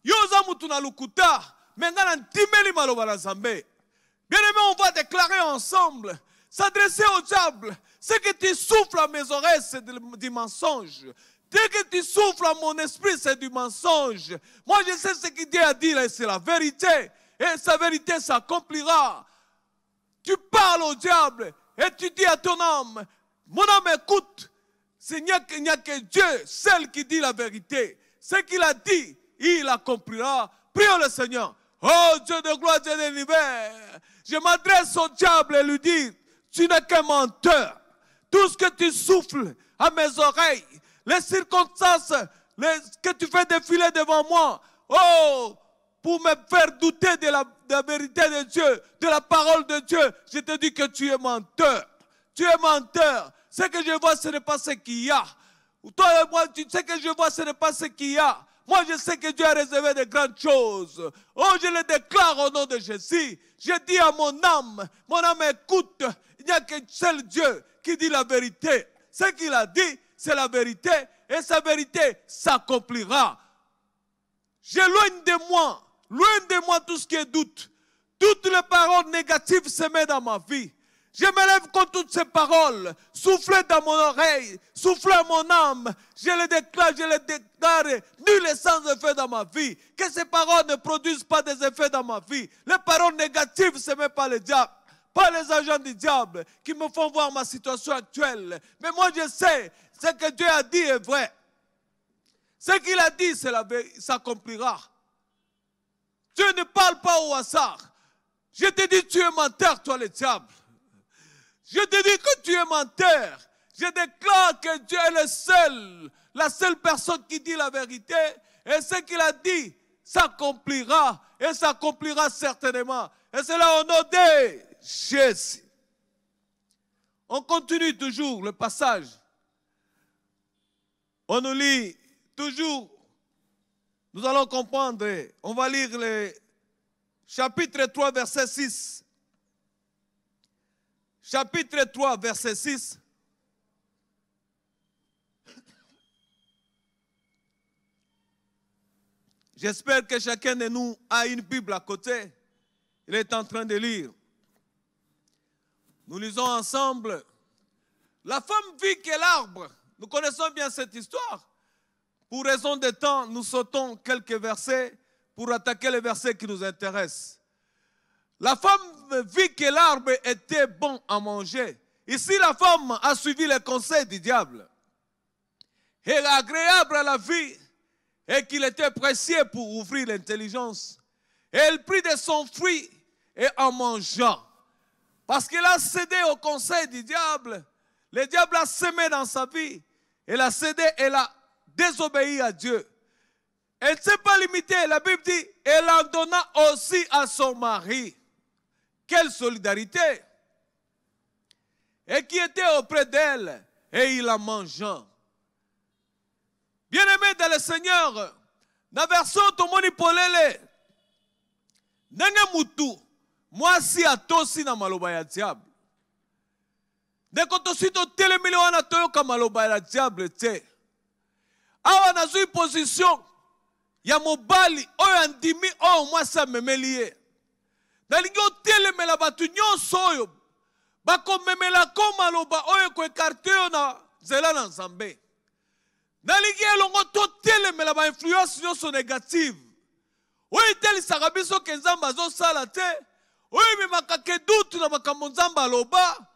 Yo za mutu na lukuta. Mais nga na ndimeli maloba na Nzambe. Bien-aimé, on va déclarer ensemble, s'adresser au diable. Ce que tu souffles à mes oreilles, c'est du mensonge. Dès que tu souffles à mon esprit, c'est du mensonge. Moi, je sais ce que Dieu a dit là, c'est la vérité. Et sa vérité s'accomplira. Tu parles au diable et tu dis à ton âme, mon âme écoute. Il n'y a que Dieu, seul qui dit la vérité. Ce qu'il a dit, il accomplira. Prions le Seigneur. Oh Dieu de gloire, Dieu de l'univers. Je m'adresse au diable et lui dis, tu n'es qu'un menteur. Tout ce que tu souffles à mes oreilles, les circonstances que tu fais défiler devant moi, oh, pour me faire douter de la vérité de Dieu, de la parole de Dieu, je te dis que tu es menteur. Tu es menteur. Ce que je vois, ce n'est pas ce qu'il y a. Toi et moi, tu sais que je vois, ce n'est pas ce qu'il y a. Moi, je sais que Dieu a réservé de grandes choses. Oh, je le déclare au nom de Jésus. Je dis à mon âme écoute, il n'y a qu'un seul Dieu qui dit la vérité. Ce qu'il a dit, c'est la vérité, et sa vérité s'accomplira. J'éloigne de moi, loin de moi tout ce qui est doute. Toutes les paroles négatives se mettent dans ma vie. Je me lève contre toutes ces paroles, soufflez dans mon oreille, soufflez à mon âme, je les déclare, nul est sans effet dans ma vie. Que ces paroles ne produisent pas des effets dans ma vie. Les paroles négatives se mettent par le diable, pas les agents du diable qui me font voir ma situation actuelle. Mais moi je sais, ce que Dieu a dit est vrai. Ce qu'il a dit, s'accomplira. Dieu ne parle pas au hasard. Je te dis, tu es menteur, toi le diable. Je te dis que tu es menteur. Je déclare que Dieu est le seul, la seule personne qui dit la vérité. Et ce qu'il a dit s'accomplira et s'accomplira certainement. Et c'est là au nom de Jésus. On continue toujours le passage. On nous lit toujours. Nous allons comprendre. On va lire le chapitre 3, verset 6. Chapitre 3, verset 6. J'espère que chacun de nous a une Bible à côté. Il est en train de lire. Nous lisons ensemble. La femme vit que l'arbre. Nous connaissons bien cette histoire. Pour raison de temps, nous sautons quelques versets pour attaquer les versets qui nous intéressent. La femme vit que l'arbre était bon à manger. Ici, la femme a suivi les conseils du diable. Et agréable à la vie, et qu'il était précieux pour ouvrir l'intelligence. Et elle prit de son fruit et en mangeant. Parce qu'elle a cédé au conseil du diable. Le diable a semé dans sa vie. Elle a cédé, elle a désobéi à Dieu. Elle ne s'est pas limitée. La Bible dit, elle en donna aussi à son mari. Quelle solidarité! Et qui était auprès d'elle, et il en mangeant. Bien-aimé dans le Seigneur, na version tomoni polele, nenge mutu, mwasi atosi na maloba ya diable. Ndeko tosi to telemile wana toyoka maloba ya diable te. Awa nazui position ya mobali oyo andimi oyo mwasi amemeli ye. Nalingi otelemela batu nyonso oyo bakomemela ko maloba oyo koekarte yo na nzela na Nzambe. Nalingi elongo totelemela ba influence nyonso négative. Oyo telisaka biso ke Nzambe azosala te. Oyo bimaka ke dutu na makambo Nzambe aloba.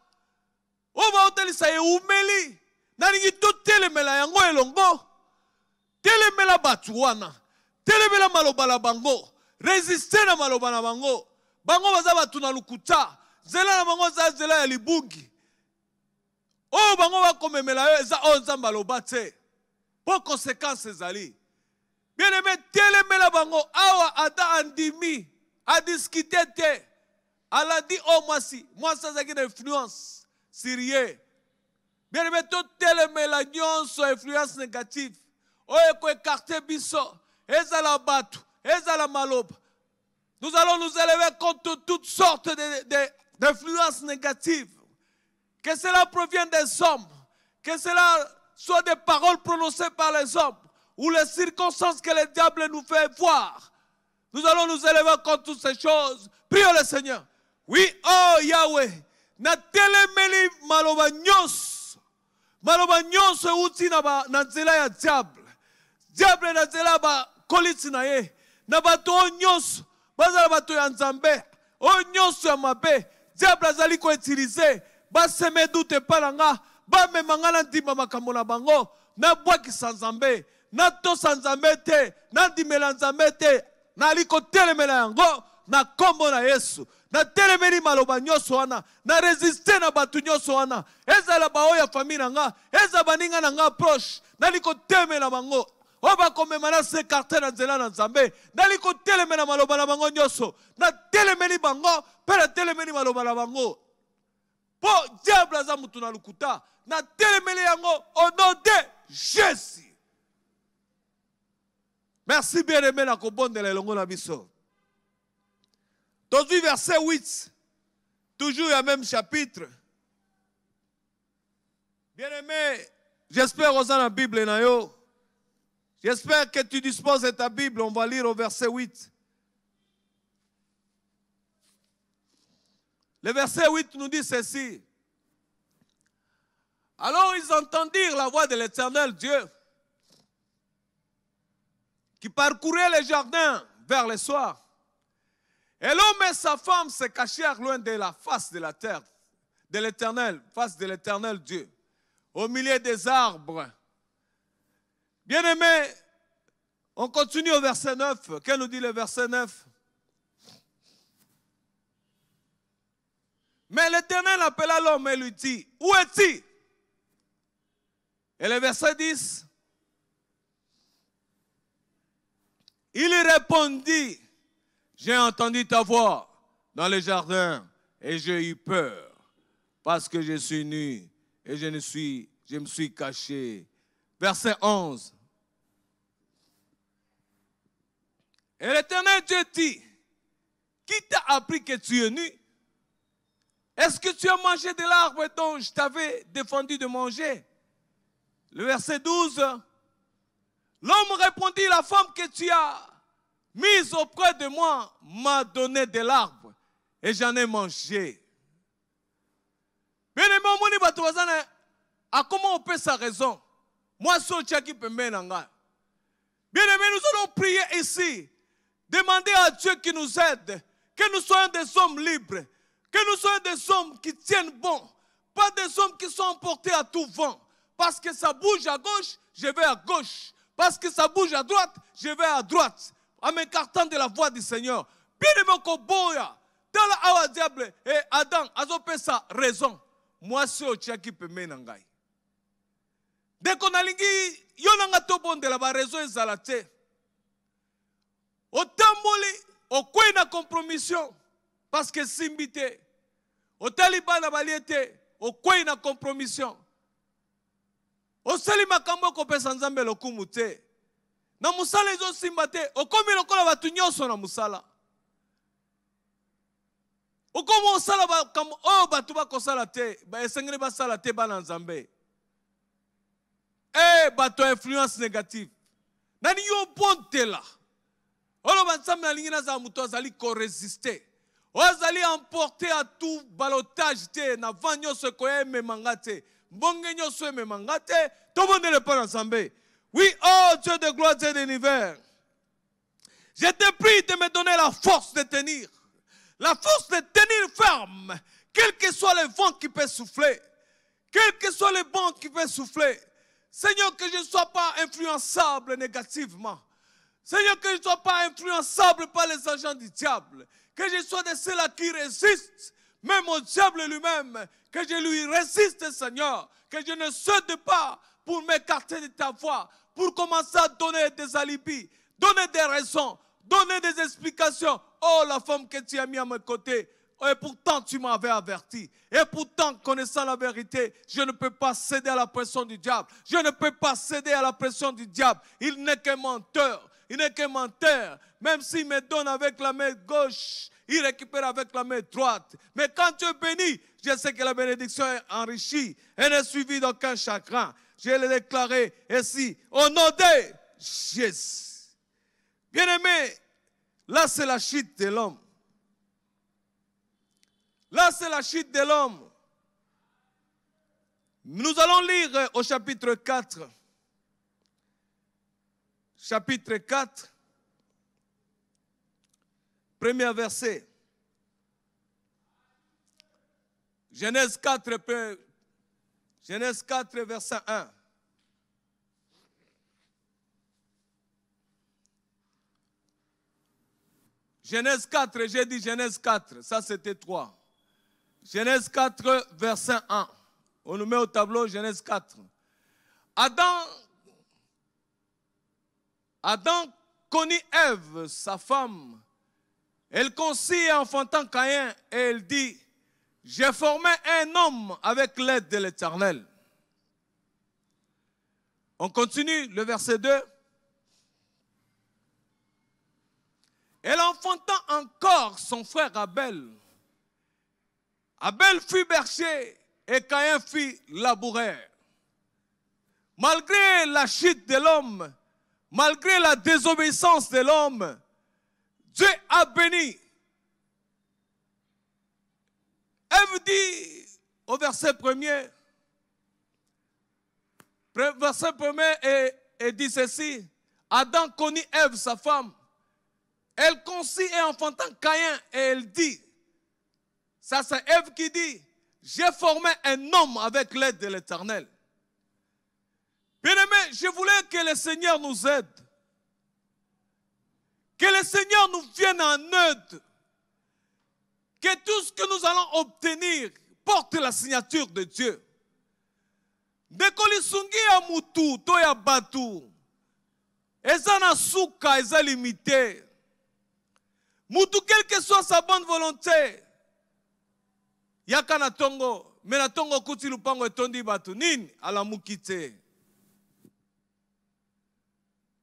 Oyo baotelisa eumeli. Nalingi totelemela yango elongo. Telemela batu wana. Telemela maloba na bango. Résister na maloba na bango. Bango baza batu na lukuta. Zela na bango za zela ya libungi. Oyo bango bakomemela yo eza oyo Nzambe aloba te. Pour conséquence ezali. Bien aimé, telemela bango awa ada andimi a discuté te. Elle a dit oh moi ça c'est une influence sérieux. Bien aimé, to telemela nyonso influence négative. Oye ko écarter biso, ezala batu, ezala maloba. Nous allons nous élever contre toutes sortes d'influences négatives. Que cela provienne des hommes, que cela soit des paroles prononcées par les hommes, ou les circonstances que le diable nous fait voir. Nous allons nous élever contre toutes ces choses. Prions le Seigneur. Oui, oh Yahweh, na telemeli maloba nyonso. Maloba nyonso uti na nzela ya diable. Diable na nzela ba koliti na ye. Na bato nyonso, bazala bato ya Nzambe. O nyonso ya mabe, diable azali ko utiliser, ba seme doute palanga. Ba memangana ndima makambo na bango na bwakisa Nzambe na tosa Nzambe te na ndimela Nzambe te na liko telemela yango na kombo na Yesu na telemeli maloba nyonso wana na résister na batu nyonso wana ezala bao ya famille na nga eza baninga na nga proche na liko telemela bango oba komema na se carte na nzela na Nzambe na liko telemela maloba na bango nyonso na telemeli bango pe na telemeli maloba na bango po diable aza mutu na lukuta na telemeli yango au nom de Jésus. Merci bien-aimé na kobondela elongo na biso. Tozui verset 8. Toujours le même chapitre. Bien-aimé, j'espère que dans la Bible na yo. J'espère que tu disposes de ta Bible. On va lire au verset 8. Le verset 8 nous dit ceci. Alors ils entendirent la voix de l'Éternel Dieu qui parcourait les jardins vers le soir. Et l'homme et sa femme se cachèrent loin de la face de la terre, de l'Éternel, face de l'Éternel Dieu, au milieu des arbres. Bien-aimés, on continue au verset 9. Qu'est-ce nous dit le verset 9? Mais l'Éternel appela l'homme et lui dit, où es-tu? Et le verset 10, Il répondit, j'ai entendu ta voix dans le jardin et j'ai eu peur parce que je suis nu et je me suis caché. Verset 11. Et l'Éternel Dieu dit, qui t'a appris que tu es nu? Est-ce que tu as mangé de l'arbre dont je t'avais défendu de manger? Le verset 12. L'homme répondit, la femme que tu as mise auprès de moi m'a donné de l'arbre et j'en ai mangé. Bien aimé, à comment on peut sa raison? Moi, bien aimé, nous allons prier ici. Demander à Dieu qui nous aide, que nous soyons des hommes libres, que nous soyons des hommes qui tiennent bon, pas des hommes qui sont emportés à tout vent. Parce que ça bouge à gauche, je vais à gauche. Parce que ça bouge à droite, je vais à droite. En m'écartant de la voix du Seigneur. Bien aimé Koboya, dans la awa diable et Adam, azopé sa raison. Moi, c'est au tchaki pe menangai. Dès qu'on a lingi, yonanga tobon de la raison et zalate. Au tamboli, au quoi na compromission. Parce que simbité. Au taliban na baliete, au quoi na compromission. Au sali makambo ko pesa nzambe lokumu te. Na musala ezo simba te, okomi lokola batu nyonso na musala. Okomo osala makambo oyo batu bakosala te, ba esengeli basala te bana nzambe. Bato influence négative. Nani yo ponte la. Olo banzambe na lingi na za muto azali ko résister. Ozali emporté à tout balotage te na vanyo se koyeme mangate. Bongenyo se me mangate. Tout le monde ne pas ensemble. Oui, oh Dieu de gloire et d'univers. Je te prie de me donner la force de tenir. La force de tenir ferme. Quel que soit le vent qui peut souffler. Quel que soit le vent qui peut souffler. Seigneur, que je ne sois pas influençable négativement. Seigneur, que je ne sois pas influençable par les agents du diable. Que je sois de ceux-là qui résistent, même au diable lui-même. Que je lui résiste, Seigneur. Que je ne cède pas pour m'écarter de ta voix. Pour commencer à donner des alibis, donner des raisons, donner des explications. Oh, la femme que tu as mis à mes côtés. Et pourtant, tu m'avais averti. Et pourtant, connaissant la vérité, je ne peux pas céder à la pression du diable. Je ne peux pas céder à la pression du diable. Il n'est qu'un menteur. Il n'est qu'un menteur. Même s'il me donne avec la main gauche, il récupère avec la main droite. Mais quand Dieu bénit, je sais que la bénédiction est enrichie. Elle n'est suivie d'aucun chagrin. Je l'ai déclaré ici, au nom de Jésus. Bien-aimé, là c'est la chute de l'homme. Là c'est la chute de l'homme. Nous allons lire au chapitre 4. Chapitre 4. Premier verset. Genèse 4, verset 1. Genèse 4, j'ai dit Genèse 4, ça c'était 3. Genèse 4, verset 1. On nous met au tableau Genèse 4. Adam connut Ève, sa femme. Elle conçut et enfantant Caïn et elle dit, j'ai formé un homme avec l'aide de l'Éternel. On continue le verset 2. Elle enfanta encore son frère Abel. Abel fut berger et Caïn fut laboureur. Malgré la chute de l'homme, malgré la désobéissance de l'homme, Dieu a béni. Ève dit au verset 1er, et dit ceci, Adam connut Ève, sa femme. Elle conçut et enfantant Caïn et elle dit, ça c'est Ève qui dit, j'ai formé un homme avec l'aide de l'Éternel. Bien-aimés, je voulais que le Seigneur nous aide. Que le Seigneur nous vienne en aide. Que tout ce que nous allons obtenir porte la signature de Dieu. Dekoli sungi ya mutu to ya batu. eza na suka, eza limité. Mutu, quelle que soit sa bonne volonté, yaka na tongo, mais na tongo kuti lupango etondi batu nini alamuki te.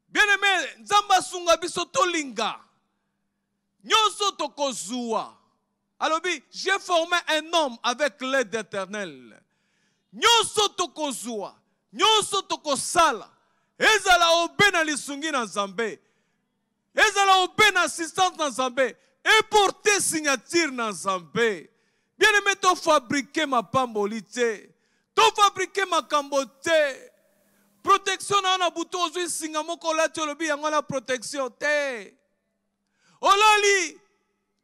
Bien-aimé, nzamba sunga biso tolinga. Nyonso tokozua. Alors, j'ai formé un homme avec l'aide d'Éternel. Nyonso tokozua. Nyonso tokosala. Ezala obe na lisungi na Nzambe. Ezala obe na assistance na Nzambe. Et porter signature na Nzambe. Bien-aimé, to fabriquer ma pambolite. To fabriquer ma kambote. Protection na buto ozui singa moko la tolobi yango la protection te. Olali,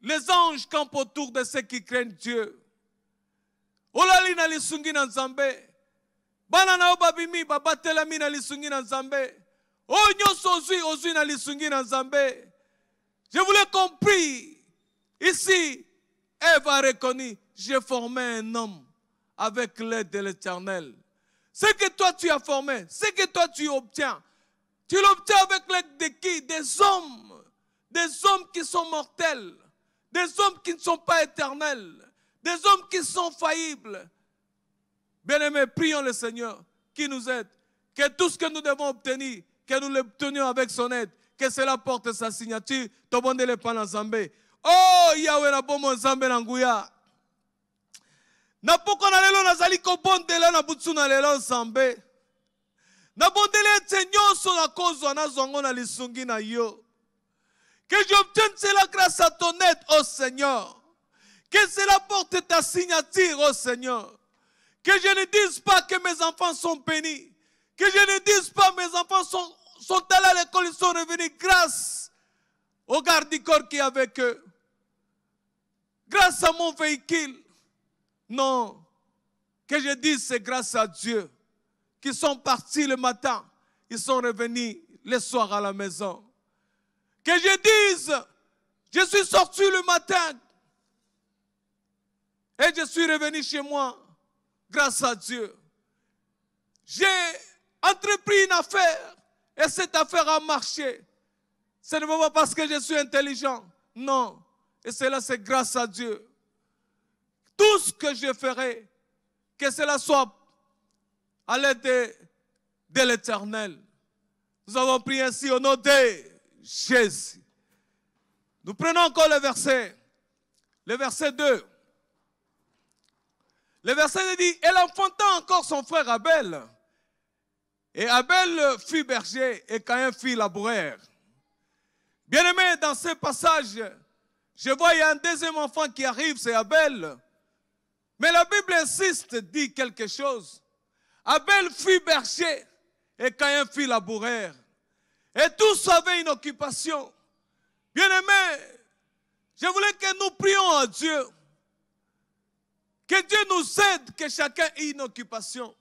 les anges campent autour de ceux qui craignent Dieu. Olali na lisungi na Nzambe. Bana na obabimi babatelami na lisungi na Nzambe. Oh nyonso ozui na lisungi na Nzambe. Je vous l'ai compris. Ici, Ève a reconnu, j'ai formé un homme avec l'aide de l'Éternel. Ce que toi tu as formé, ce que toi tu obtiens, tu l'obtiens avec l'aide de qui? Des hommes qui sont mortels, des hommes qui ne sont pas éternels, des hommes qui sont faillibles. Bien-aimés, prions le Seigneur qui nous aide, que tout ce que nous devons obtenir, que nous l'obtenions avec son aide, que cela porte sa signature. Tobondele pana Nzambe. Oh Yahweh na bomo Nzambe na nguya. Na poko na lelo nazali ko bondela na butsu na lelo Nzambe. Na bondele ete nyonso na kozwa na zongo na lisungi na yo. Que j'obtienne cela grâce à ton aide, oh Seigneur. Que cela porte ta signature, oh Seigneur. Que je ne dise pas que mes enfants sont bénis. Que je ne dise pas que mes enfants sont allés à l'école, ils sont revenus grâce au garde du corps qui est avec eux. Grâce à mon véhicule. Non. Que je dise c'est grâce à Dieu. Qu'ils sont partis le matin. Ils sont revenus le soir à la maison. Que je dise, je suis sorti le matin. Et je suis revenu chez moi. Grâce à Dieu. J'ai entrepris une affaire. Et cette affaire a marché. Ce n'est pas parce que je suis intelligent. Non. Et cela, c'est grâce à Dieu. Tout ce que je ferai, que cela soit à l'aide de l'Éternel. Nous avons prié ainsi au nom de Jésus. Nous prenons encore le verset 2. Le verset 2 dit, elle enfanta encore son frère Abel. Et Abel fut berger et Caïn fut laboureur. Bien-aimé, dans ce passage, je vois il y a un deuxième enfant qui arrive, c'est Abel. Mais la Bible insiste, dit quelque chose. Abel fut berger et Caïn fut laboureur. Et tous avaient une occupation. Bien-aimé, je voulais que nous prions à Dieu. Que Dieu nous aide, que chacun ait une occupation.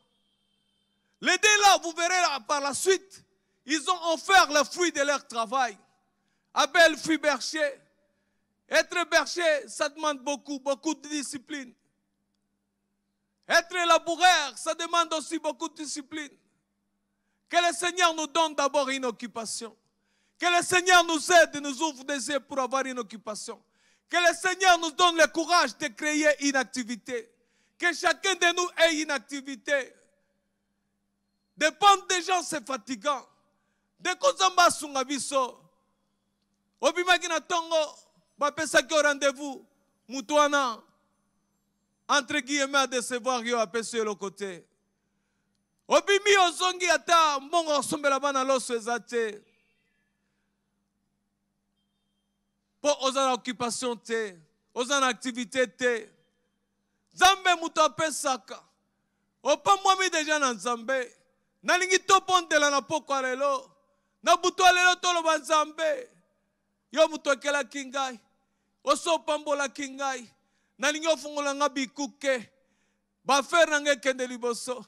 Les deux là, vous verrez là, par la suite, ils ont offert le fruit de leur travail. Abel fut berger. Être berger, ça demande beaucoup de discipline. Être laboureur, ça demande aussi beaucoup de discipline. Que le Seigneur nous donne d'abord une occupation. Que le Seigneur nous aide et nous ouvre des yeux pour avoir une occupation. Que le Seigneur nous donne le courage de créer une activité. Que chacun de nous ait une activité. Dépendre des gens, c'est fatigant. De kozamba sunga biso. Obimaki na tongo, bapesaki au rendez-vous. Mutuana, entre guillemets, à décevoir yo apesé le côté. Obimi ozongi ata mbongo sombela bana loso ezate. Pour oza occupation te, oza activité te. Nzambe muto apesaka. Opa mwami deja na Nzambe. Nalingi topondela na poko lelo. Na buto lelo toloba Nzambe. Yo muto kela kingai. Oso pambola kingai. Nalingi ofungola nga bikuke. Ba faire nanga kende liboso.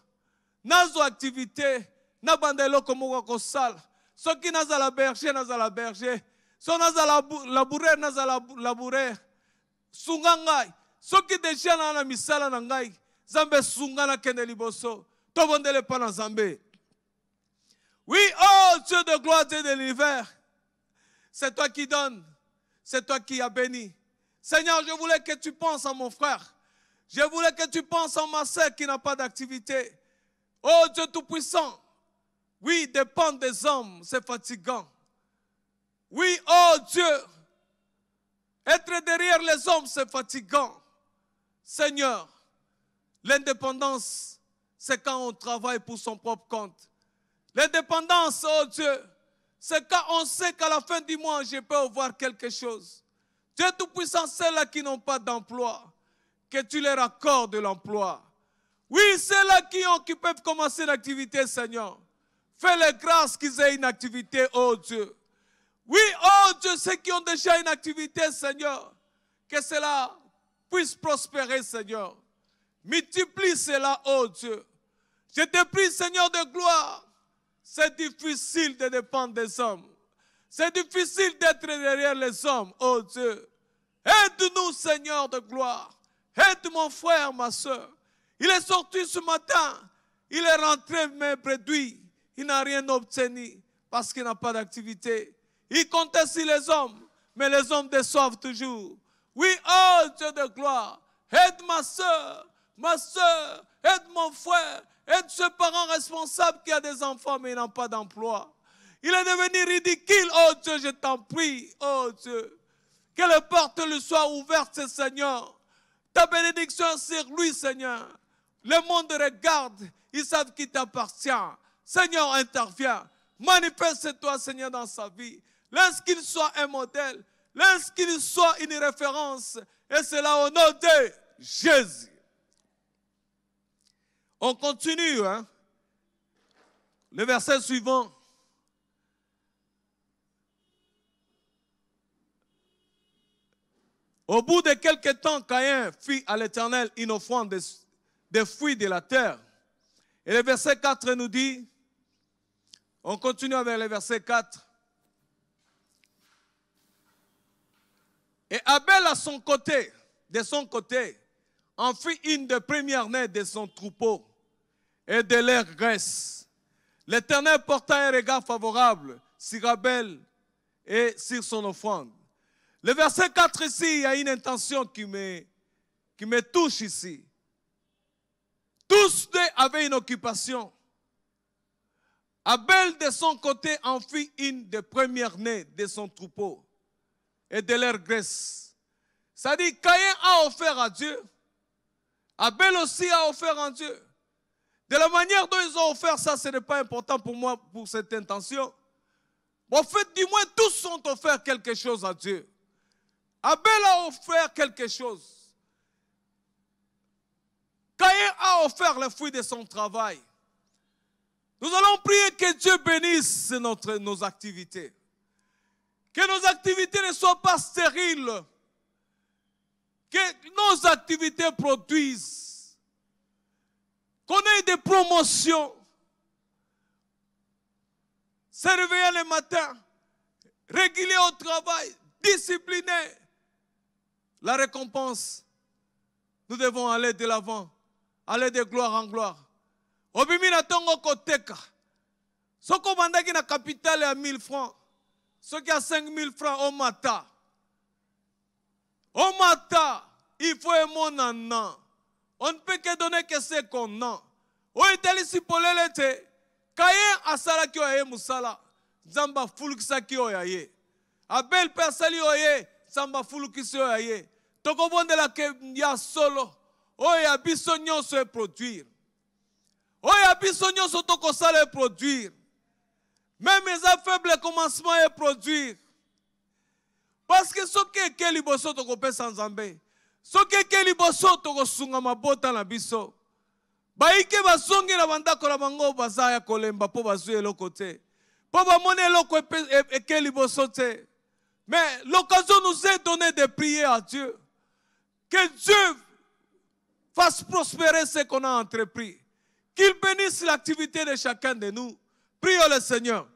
Nazo activité. Na bandelo komoko kosala. Soki naza la berger. So naza laboureur naza laboureur. Sunga ngai. Soki deja na misala na ngai. Zambe sunga na kende liboso. Tobondele pa na Nzambe. Oui, oh Dieu de gloire, Dieu de l'univers, c'est toi qui donnes, c'est toi qui as béni. Seigneur, je voulais que tu penses à mon frère. Je voulais que tu penses à ma sœur qui n'a pas d'activité. Oh Dieu Tout-Puissant, oui, dépendre des hommes, c'est fatigant. Oui, oh Dieu, être derrière les hommes, c'est fatigant. Seigneur, l'indépendance, c'est quand on travaille pour son propre compte. L'indépendance, oh Dieu, c'est quand on sait qu'à la fin du mois, je peux avoir quelque chose. Dieu Tout-Puissant, ceux-là qui n'ont pas d'emploi, que tu leur accordes de l'emploi. Oui, ceux-là qui peuvent commencer une activité, Seigneur, fais-les grâce qu'ils aient une activité, oh Dieu. Oui, oh Dieu, ceux qui ont déjà une activité, Seigneur, que cela puisse prospérer, Seigneur. Multiplie cela, oh Dieu. Je te prie, Seigneur de gloire, c'est difficile de dépendre des hommes. C'est difficile d'être derrière les hommes, oh Dieu. Aide-nous, Seigneur de gloire. Aide mon frère, ma soeur. Il est sorti ce matin. Il est rentré, mais réduit. Il n'a rien obtenu parce qu'il n'a pas d'activité. Il comptait sur les hommes, mais les hommes déçoivent toujours. Oui, oh Dieu de gloire, aide ma soeur, aide mon frère, aide ce parent responsable qui a des enfants mais n'a pas d'emploi. Il est devenu ridicule, oh Dieu, je t'en prie, oh Dieu. Que les portes lui soient ouvertes, Seigneur. Ta bénédiction sur lui, Seigneur. Le monde regarde, ils savent qu'il t'appartient. Seigneur, interviens. Manifeste-toi, Seigneur, dans sa vie. Laisse qu'il soit un modèle. Laisse qu'il soit une référence. Et cela au nom de Jésus. On continue. Hein? Le verset suivant. Au bout de quelque temps, Caïn fit à l'Éternel une offrande des fruits de la terre. Et le verset 4 nous dit, on continue avec le verset 4. Et Abel de son côté, en fit une des premières-nées de son troupeau et de leur graisse. L'Éternel porta un regard favorable sur Abel et sur son offrande. Le verset 4 ici, il y a une intention qui me touche ici. Tous deux avaient une occupation. Abel de son côté en fit une des premières-nées de son troupeau et de leur graisse. C'est-à-dire, Caïn a offert à Dieu. Abel aussi a offert à Dieu. De la manière dont ils ont offert ça, ce n'est pas important pour moi, pour cette intention. En fait, du moins, tous ont offert quelque chose à Dieu. Abel a offert quelque chose. Caïn a offert le fruit de son travail. Nous allons prier que Dieu bénisse nos activités. Que nos activités ne soient pas stériles. Que nos activités produisent. Qu'on ait des promotions. Se réveiller le matin. Régulier au travail. Discipliné. La récompense. Nous devons aller de l'avant. Aller de gloire en gloire. Obimi na tongo koteka. Soko bandaki na capitale à 1000 francs. Soki à 5000 francs au mata. Au mata, il faut aimer nan. On ne peut que donner que ce qu'on a. O itali sipolele te. Caïn asala ki oye musala. Zamba fulukisa ki oye. Abel persali oye. Zamba fulukisa oye. Toko bonde la ke ya solo. Oye abiso nyonso e produire. Oye abiso nyonso toko sala e produire. Même mes faibles commencements et produire. Parce que ce qui est liboso toko pesa nzambe. Ce qui est liboso toko sunga mabota na biso. Baike basongi na bandako na bango bazaya kolemba po bazue eloko te. Po bamone eloko eke liboso te. Mais l'occasion nous est donnée de prier à Dieu. Que Dieu fasse prospérer ce qu'on a entrepris. Qu'il bénisse l'activité de chacun de nous. Prions le Seigneur.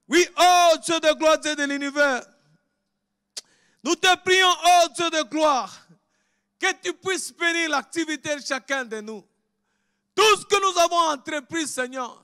Oui, oh Dieu de gloire, Dieu de l'univers. Nous te prions, oh Dieu de gloire, que tu puisses bénir l'activité de chacun de nous. Tout ce que nous avons entrepris, Seigneur,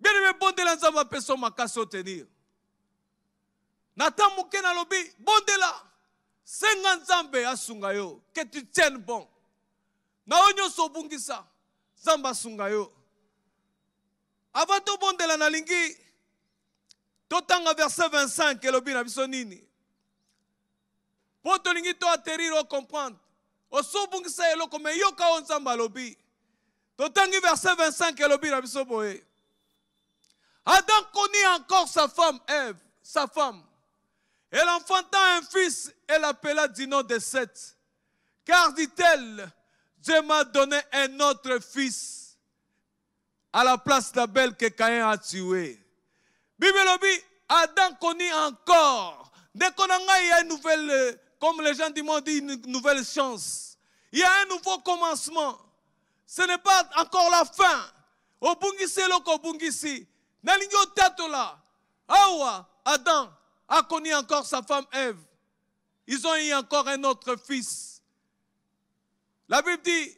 Bien aimé, bondela nzamba peso makasi obtenir. Nata muke na lobi, bondela. Senga nzambe asunga yo. Que tu tiennes bon. Na onyo sobungisa. Zamba asunga yo. Avant to bondela na lingi. Totanga verset 25 elobi na biso nini. Po to lingi to atterrir o comprendre. O sobungisa eloko me yoka o nzamba lobi. Totangi verset 25 elobi na biso boye. Adam connut encore sa femme Ève, sa femme. Elle enfanta un fils et l'appela du nom de Seth. Car, dit-elle, Dieu m'a donné un autre fils à la place d'Abel que Caïn a tué. Bible dit, Adam connut encore. Dès qu'on a, il y a une nouvelle, comme les gens du monde disent, une nouvelle chance. Il y a un nouveau commencement. Ce n'est pas encore la fin. Au bungisi loko bungisi. Nalingo tatola. Awa, Adam a connu encore sa femme Ève. Ils ont eu encore un autre fils. La Bible dit,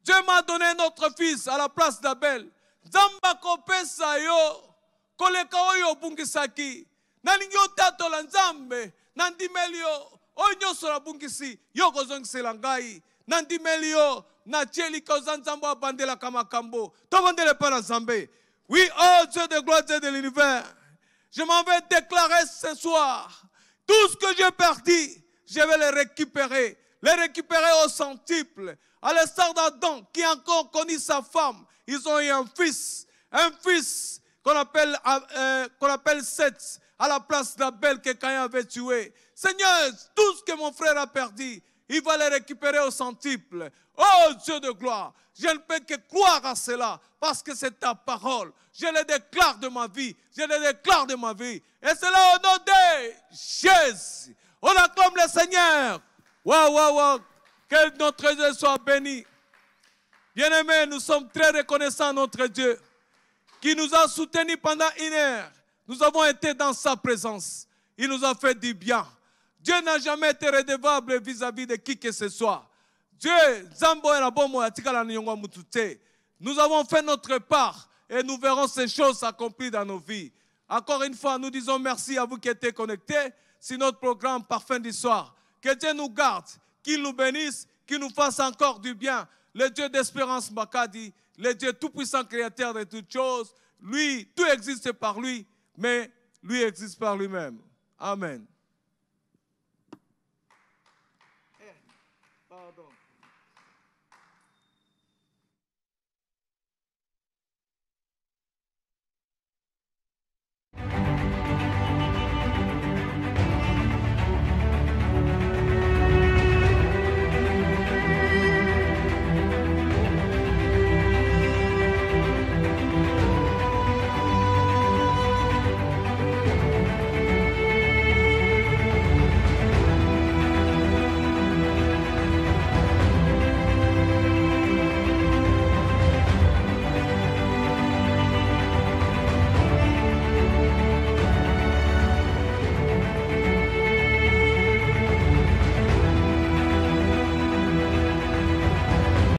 Dieu m'a donné un autre fils à la place d'Abel. Zamba kopesa yo, koleka oyo bungisaki. Nalingo tatola nzambe, nandimelio, onyo sora bungisi, yo kozongisi langai. Nandimelio, na tcheli kozanzambo abandela kamakambo. Tobandele para nzambe. Oui, oh Dieu de gloire, Dieu de l'univers. Je m'en vais déclarer ce soir. Tout ce que j'ai perdu, je vais les récupérer au centuple. À l'instar d'Adam qui a encore connu sa femme, ils ont eu un fils qu'on appelle Seth, à la place d'Abel que Caïn avait tué. Seigneur, tout ce que mon frère a perdu, il va les récupérer au centuple. Oh Dieu de gloire, je ne peux que croire à cela parce que c'est ta parole. Je le déclare de ma vie. Je le déclare de ma vie. Et c'est là au nom de Jésus. On acclame le Seigneur. Waouh, waouh, waouh. Que notre Dieu soit béni. Bien-aimés, nous sommes très reconnaissants à notre Dieu qui nous a soutenus pendant une heure. Nous avons été dans sa présence. Il nous a fait du bien. Dieu n'a jamais été redevable vis-à-vis de qui que ce soit. Dieu, nous avons fait notre part et nous verrons ces choses s'accomplir dans nos vies. Encore une fois, nous disons merci à vous qui êtes connectés sur notre programme Parfum du Soir. Que Dieu nous garde, qu'il nous bénisse, qu'il nous fasse encore du bien. Le Dieu d'espérance Makadi, le Dieu tout-puissant créateur de toutes choses, lui, tout existe par lui, mais lui existe par lui-même. Amen.